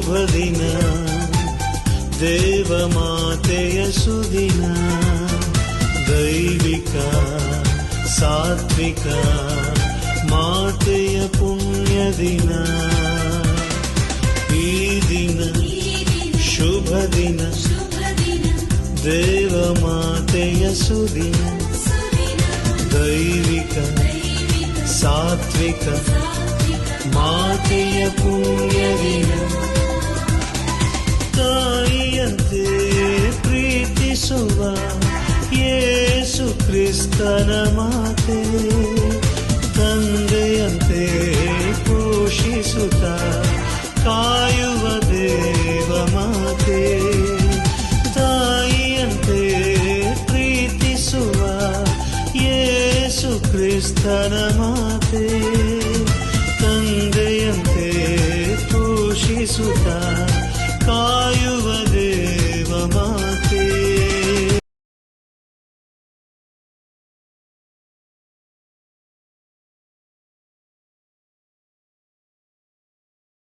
ಶುಭ ದಿನ ದೇವಮಾತೆಯ ಸುದಿನ, ದೈವಿಕ ಸಾತ್ವಿಕ ಮಾತೆಯ ಪುಣ್ಯ ದಿನ. ಈ ದಿನ ಶುಭ ದಿನ ದೇವಮಾತೆಯ ಸುದಿನ, ದೈವಿಕ ಸಾತ್ವಿಕ ಮಾತೆಯ ಪುಣ್ಯ ದಿನ. ತಾಯಿಯಂತೆ ಪ್ರೀತಿಸುವ ಯೇಸು ಕ್ರಿಸ್ತನ ಮಾತೆ, ತಂದೆಯಂತೆ ಪೋಷಿಸುತ್ತ ಕಾಯುವ ದೇವ ಮಾತೆ. ತಾಯಿಯಂತೆ ಪ್ರೀತಿಸುವ ಯೇಸು ಕ್ರಿಸ್ತನ ಮಾತೆ, ತಂದೆಯಂತೆ ಪೋಷಿಸುತ್ತ